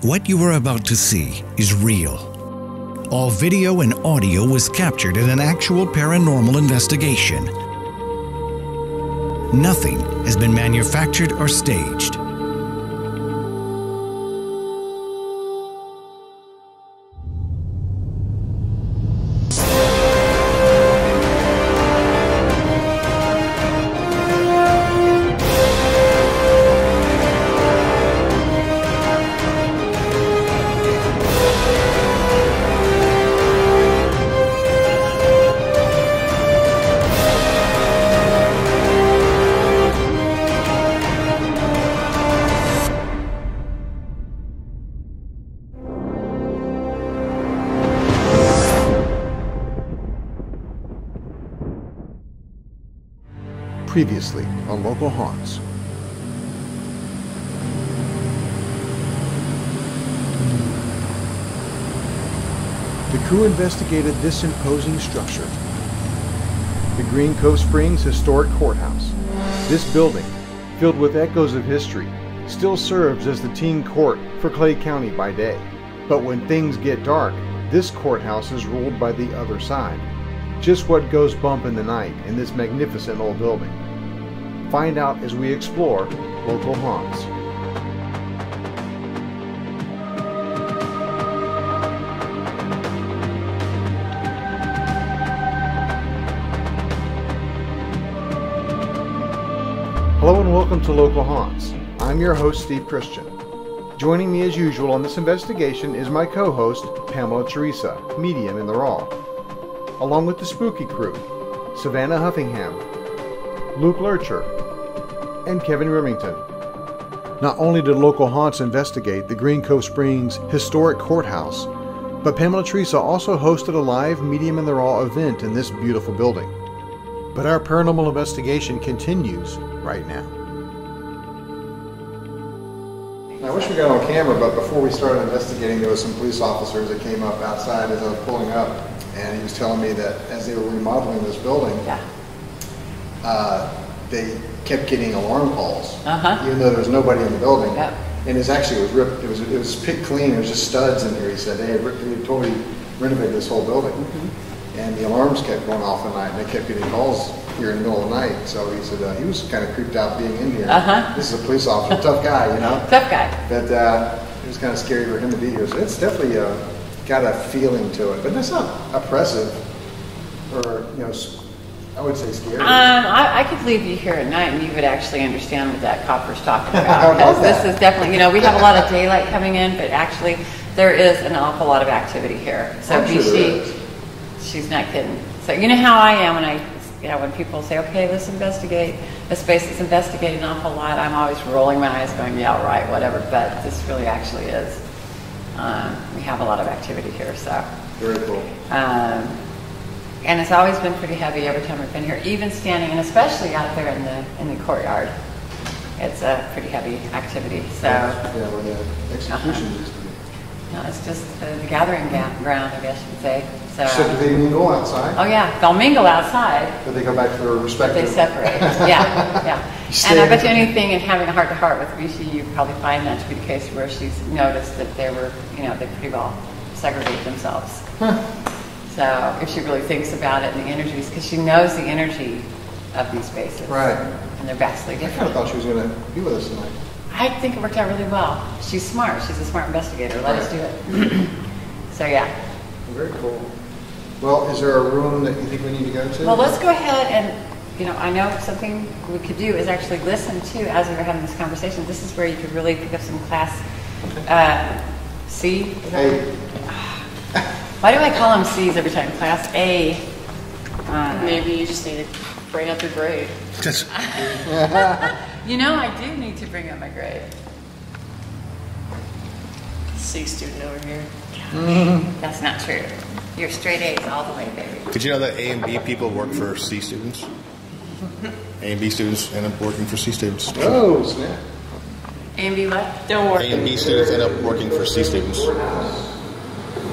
What you are about to see is real. All video and audio was captured in an actual paranormal investigation. Nothing has been manufactured or staged. Previously on Local Haunts. The crew investigated this imposing structure, the Green Cove Springs Historic Courthouse. This building, filled with echoes of history, still serves as the teen court for Clay County by day. But when things get dark, this courthouse is ruled by the other side. Just what goes bump in the night in this magnificent old building? Find out as we explore Local Haunts. Hello and welcome to Local Haunts. I'm your host, Steve Christian. Joining me as usual on this investigation is my co-host, Pamela Theresa, medium in the raw, along with the spooky crew, Savannah Huffingham, Luke Lurcher, and Kevin Remington. Not only did Local Haunts investigate the Green Cove Springs Historic Courthouse, but Pamela Theresa also hosted a live Medium in the Raw event in this beautiful building. But our paranormal investigation continues right now. I wish we got on camera, but before we started investigating, there was some police officers that came up outside as I was pulling up, and he was telling me that as they were remodeling this building, they kept getting alarm calls, even though there was nobody in the building. Yep. And it was ripped. It was picked clean. There was just studs in here. He said they had totally renovated this whole building, and the alarms kept going off at night. And they kept getting calls here in the middle of the night. So he said he was kind of creeped out being in here. This is a police officer, tough guy, you know. Tough guy. But it was kind of scary for him to be here. So it's definitely got a feeling to it, but it's not oppressive or I would say scary. I could leave you here at night and you would actually understand what that copper's talking about. Because this is definitely, we have a lot of daylight coming in, but actually there is an awful lot of activity here. So she's not kidding. So you know how I am when people say, okay, let's investigate a space that's investigated an awful lot, I'm always rolling my eyes going, yeah, right, whatever. But this really actually is. We have a lot of activity here, so. Very cool. And it's always been pretty heavy every time we've been here, even standing, and especially out there in the courtyard. It's a pretty heavy activity. So yeah, where the execution used to be. No, it's just the gathering ground, I guess you'd say. So do they mingle outside? Oh yeah, they'll mingle outside. But they go back to their respective. They separate. yeah. And I bet you anything in having a heart-to-heart with Rishi, you probably find that to be the case where she's noticed that they were, they pretty well segregate themselves. So if she really thinks about it and the energies, because she knows the energy of these spaces. Right. And they're vastly different. I kind of thought she was going to be with us tonight. I think it worked out really well. She's smart. She's a smart investigator. Let us do it. So yeah. Very cool. Well, is there a room that you think we need to go to? Well, let's go ahead and, I know something we could do is actually listen to as we were having this conversation. This is where you could really pick up some class C. Hey. Why do I call them C's every time? Class A. Maybe you just need to bring up your grade. I do need to bring up my grade. C student over here. That's not true. You're straight A's all the way, baby. Did you know that A and B people work for C students? A and B students end up working for C students. Oh, snap. A and B what? Don't worry. A and B students end up working for C students.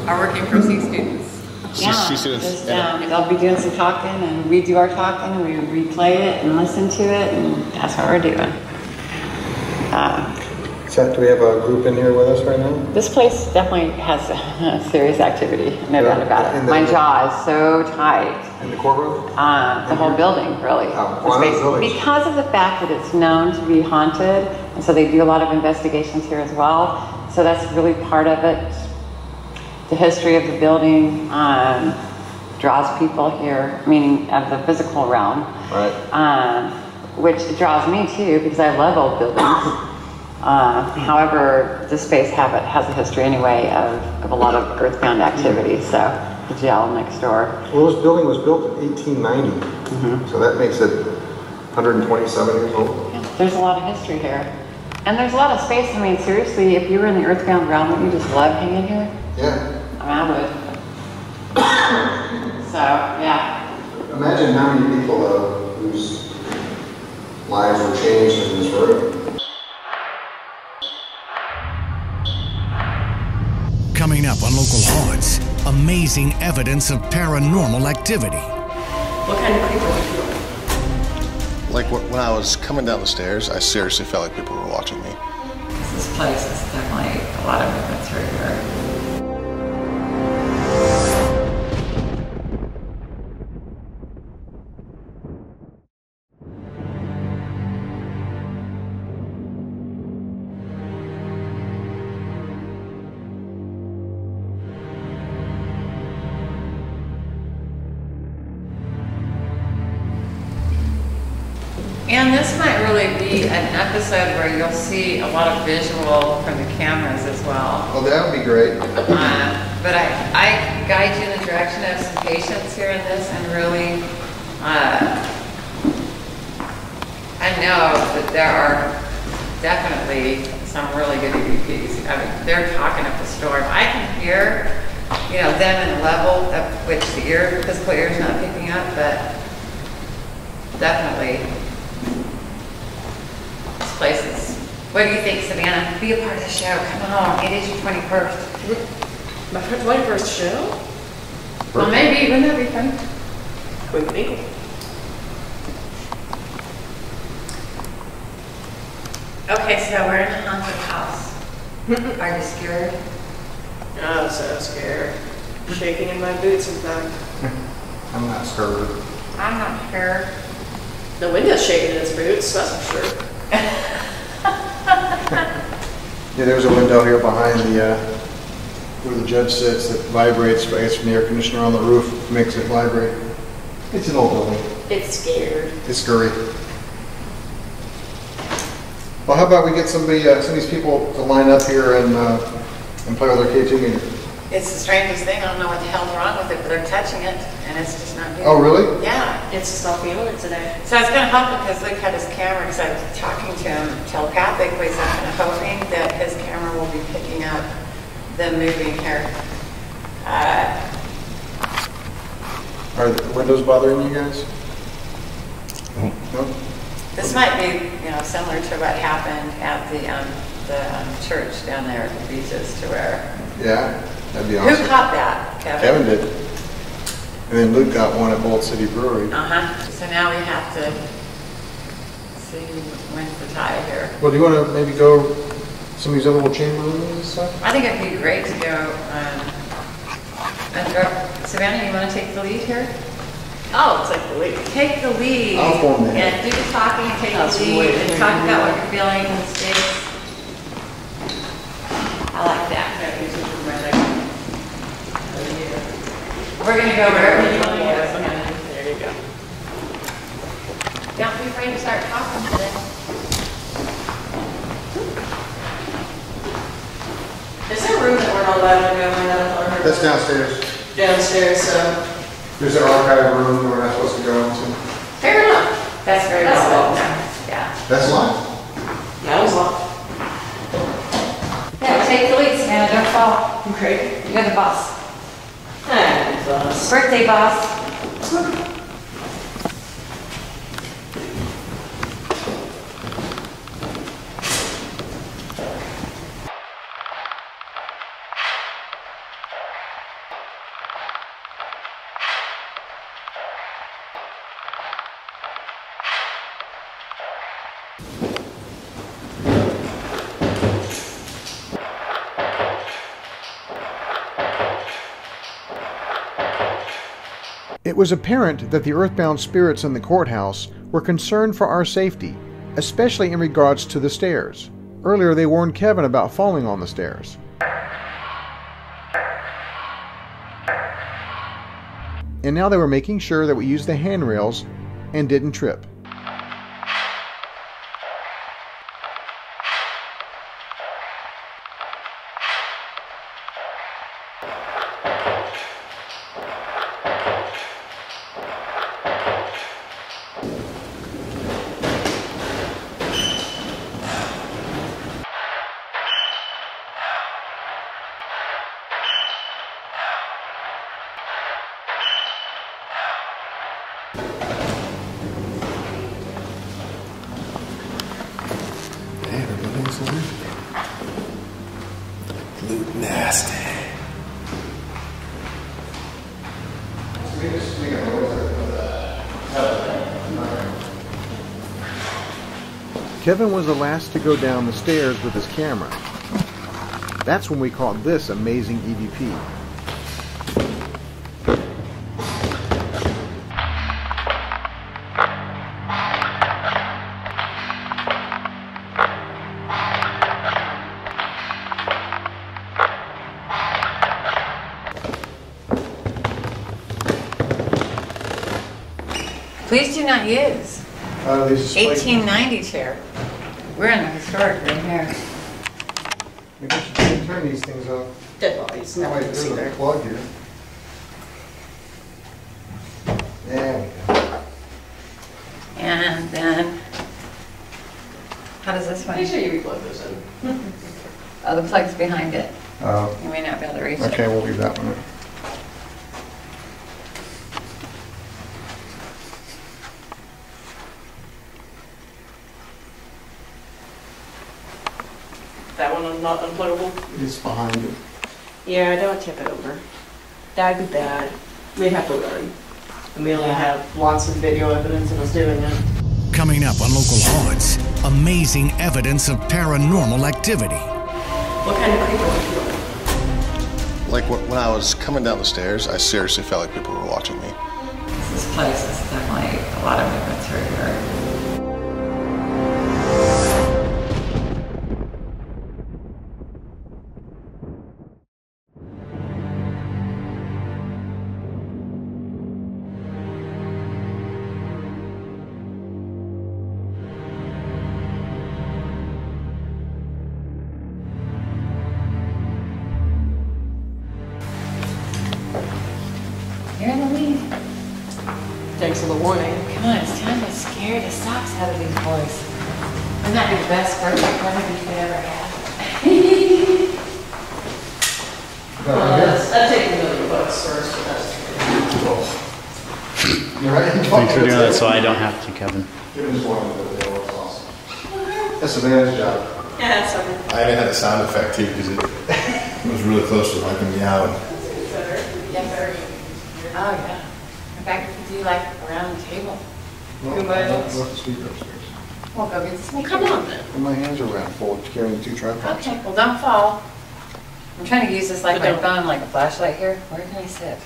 Are working for C students. C students. They'll be doing some talking, and we do our talking, and we replay it and listen to it, and that's what we're doing. Do we have a group in here with us right now? This place definitely has serious activity, no doubt about it. My jaw is so tight. In the courtroom? The whole building, really. Because of the fact that it's known to be haunted, and so they do a lot of investigations here as well. So that's really part of it. The history of the building draws people here, meaning of the physical realm. Right. Which draws me too, because I love old buildings. However, this space has a history anyway of a lot of earthbound activity. So the jail next door. Well, this building was built in 1890, so that makes it 127 years old. Yeah, there's a lot of history here. And there's a lot of space. I mean, seriously, if you were in the earthbound realm, wouldn't you just love hanging here? Yeah. I would. So, yeah. Imagine how many people whose lives were changed in this room. Coming up on Local Haunts, amazing evidence of paranormal activity. What kind of people were you? Like when I was coming down the stairs, I seriously felt like people were watching me. This place is definitely a lot of movement through here. And this might really be an episode where you'll see a lot of visual from the cameras as well. Well, that would be great. But I guide you in the direction of some patients here in this, and really, I know that there are definitely some really good EVPs. I mean, they're talking up a storm. I can hear, you know, them in a level of which the physical ear is not picking up, but definitely. Places. What do you think, Savannah? Be a part of the show. Come on, it is your 21st. My 21st show? Well, maybe. Wouldn't that be fun? Wouldn't be. Okay, so we're in a haunted house. Are you scared? I'm so scared. Shaking in my boots, in fact. I'm not scared. I'm not scared. The window's shaking in his boots, that's for sure. Yeah, there's a window here behind the where the judge sits that vibrates, I guess, from the air conditioner on the roof, makes it vibrate. It's an old building. It's scared. It's scary. Well, how about we get some of these people to line up here and play with their K2 meter? It's the strangest thing. I don't know what the hell's wrong with it, but they're touching it, and it's just not doing it. Oh, really? Yeah. It's just not feeling it today. So it's going to help because Luke had his camera, because I was talking to him telepathically, so I'm kind of hoping that his camera will be picking up them moving here. Are the windows bothering you guys? No? This might be, you know, similar to what happened at the church down there at the beaches, to where. Yeah, that'd be awesome. Who caught that, Kevin? Kevin did. And then Luke got one at Bolt City Brewery. So now we have to see who wins the tie here. Well, do you want to maybe go some of these other little chamber rooms and stuff? I think it'd be great to go. Savannah, you want to take the lead here? Oh, take the lead. Take the lead. I'll form that. And do the talking and take the lead and talk about what you're feeling in the space. I like that. We're going to go wherever you want to go. There you go. Don't be afraid to start talking today. Is there a room that we're not allowed to go in? That's downstairs. Downstairs, so. There's an archive room that we're not supposed to go into. Fair enough. That's very well done. Yeah. That's locked. That was locked. Yeah, take the lead, Savannah. Don't fall. Okay. You're the boss. And boss. Birthday boss. It was apparent that the earthbound spirits in the courthouse were concerned for our safety, especially in regards to the stairs. Earlier they warned Kevin about falling on the stairs. And now they were making sure that we used the handrails and didn't trip. Loot nasty. Kevin was the last to go down the stairs with his camera. That's when we caught this amazing EVP. Please do not use. 1890 chair. We're in a historic room here. Maybe we should turn these things off. Dead bodies. No one can see there. Plug here. There we go. And then, how does this one? Make sure you replug those in. Oh, the plug's behind it. Oh. You may not be able to reach it. Okay, we'll leave that one in. That one not unpluggable? It's behind it. Yeah, don't tip it over. That'd be bad. We'd have to run. And we only have lots of video evidence of us doing it. Coming up on Local Haunts, amazing evidence of paranormal activity. What kind of creep are we feeling? Like when I was coming down the stairs, I seriously felt like people were watching me. This place is definitely a lot of movement through here. You're in the lead. Thanks for the warning. Come on, it's time to scare the socks out of these boys. Wouldn't that be the best birthday present you could ever have? I'd take another books first, but that's You're right. Thanks for doing that so I don't have to, Kevin. Give us one of the day. Awesome. That's a man's job. yeah, that's something. I even had a sound effect too because it was really close to like a meow. Yes. Oh, yeah. In fact, we could do like around the table. Well, Goodbye. I'll the speaker upstairs. We'll go get the speaker. Come on then. And my hands are around full carrying 2 tripods. Okay, well, don't fall. I'm trying to use this like But my don't. phone, like a flashlight here. Where can I sit?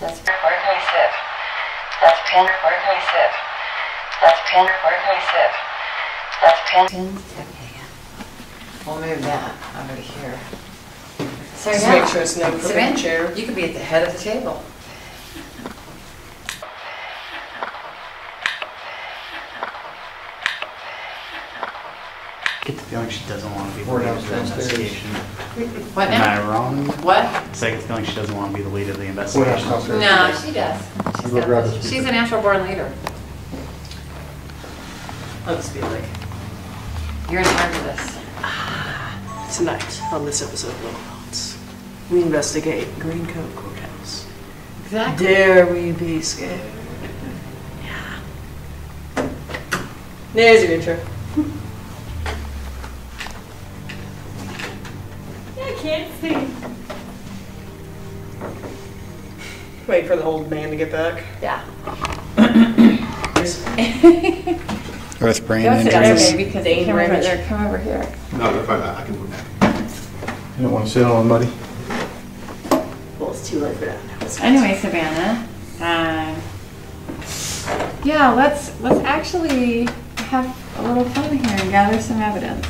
That's where can I sit? That's pin. Where can I sit? That's pin. Where can I sit? That's pin. Pins. Okay, yeah. We'll move that over to here. So Just yeah, make sure it's no so crooked then chair. you could be at the head of the table. I get the feeling she doesn't want to be the We're lead of the downstairs. investigation. What Am I now? wrong? What? It's like I get the feeling she doesn't want to be the lead of the We're investigation. downstairs. No, she does. I'll go grab the speaker. She's a natural born leader. I'll just be like, You're in charge of this. tonight on this episode of Local Haunts, we investigate Green Cove Courthouse. Exactly. Dare we be scared? Yeah. There's your intro. I can't see. Wait for the old man to get back. Yeah. With brain Go sit down there, injuries. baby, because Dane come over Ramage. there. Come over here. No, they're fine. I can move that. You don't want to sit on, buddy? Well, it's too late for that now. Anyway, Savannah, Yeah, let's actually have a little fun here and gather some evidence.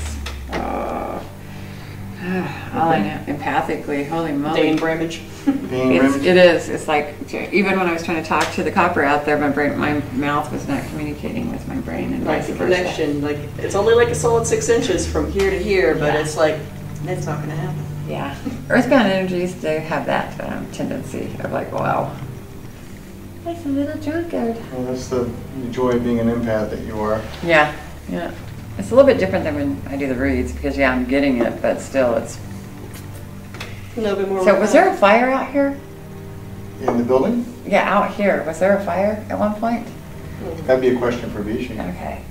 All I know, empathically, holy moly. Dane Bramage. It is. It's like, even when I was trying to talk to the copper out there, my mouth was not communicating with my brain, and Like vice the versa. connection, like it's only like a solid 6 inches from here to here, but Yeah. it's like, it's not gonna happen. Yeah. Earthbound energies, they have that tendency of like, wow. That's a little drunkard. Well, that's the joy of being an empath that you are. Yeah, yeah. It's a little bit different than when I do the reads, because yeah, I'm getting it, but still it's... A little bit more. So was there a fire out here? In the building? Yeah, out here. Was there a fire at one point? That'd be a question for Vichy. Okay.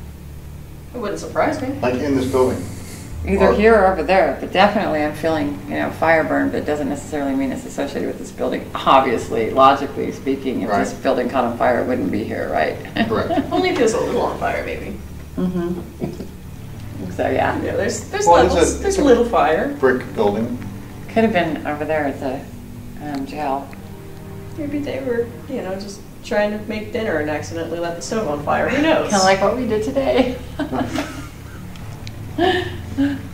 It wouldn't surprise me. Like in this building? Either Or- here or over there, but definitely I'm feeling, fire burn, but it doesn't necessarily mean it's associated with this building. Obviously, logically speaking, if this Right. building caught on fire, it wouldn't be here, right? Correct. Only if it was a little on fire, maybe. So yeah, Yeah, there's Well, levels. There's a little fire. Brick building. could have been over there at the jail. Maybe they were, just trying to make dinner and accidentally let the stove on fire. Who knows? Kind of like what we did today.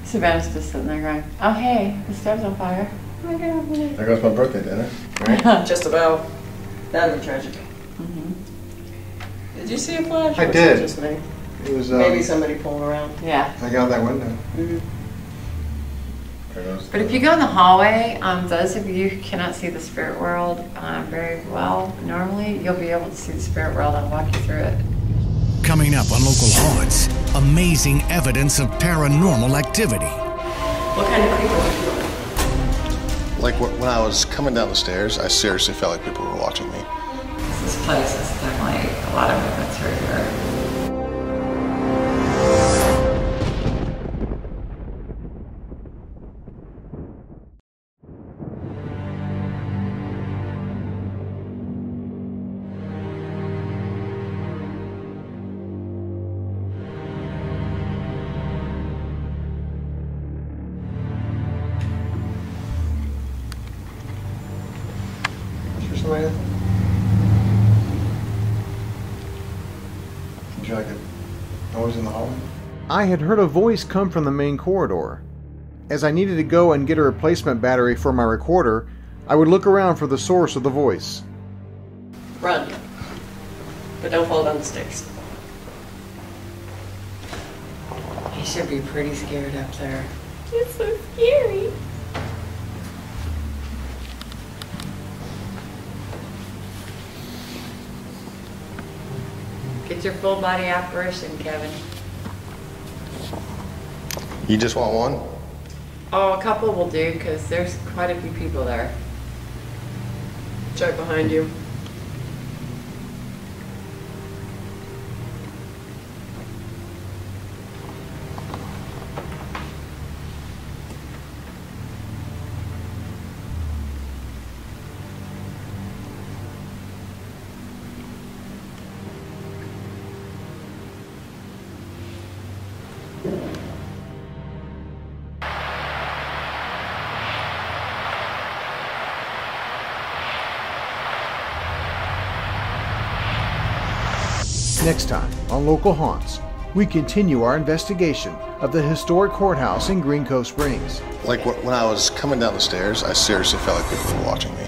Savannah's just sitting there going, oh hey, the stove's on fire. Oh my God. There goes my birthday dinner. Right? Just about. That was tragic. Did you see a flash? I Or was did. it Just me. It was, Maybe somebody pulling around. Yeah. I got out that window. There goes But if you go in the hallway, those of you who cannot see the spirit world very well, normally you'll be able to see the spirit world. I'll walk you through it. Coming up on Local Haunts, amazing evidence of paranormal activity. What kind of people are you? Like when I was coming down the stairs, I seriously felt like people were watching me. This place is definitely a lot of movements right here. Is there somebody there? Did you like a noise in the hallway? I had heard a voice come from the main corridor. As I needed to go and get a replacement battery for my recorder, I would look around for the source of the voice. Run. But don't fall down the stairs. You should be pretty scared up there. It's so scary. Get your full body apparition, Kevin. You just want one? Oh, a couple will do, because there's quite a few people there. It's right behind you. Next time on Local Haunts, we continue our investigation of the historic courthouse in Green Cove Springs. Like when I was coming down the stairs, I seriously felt like people were watching me.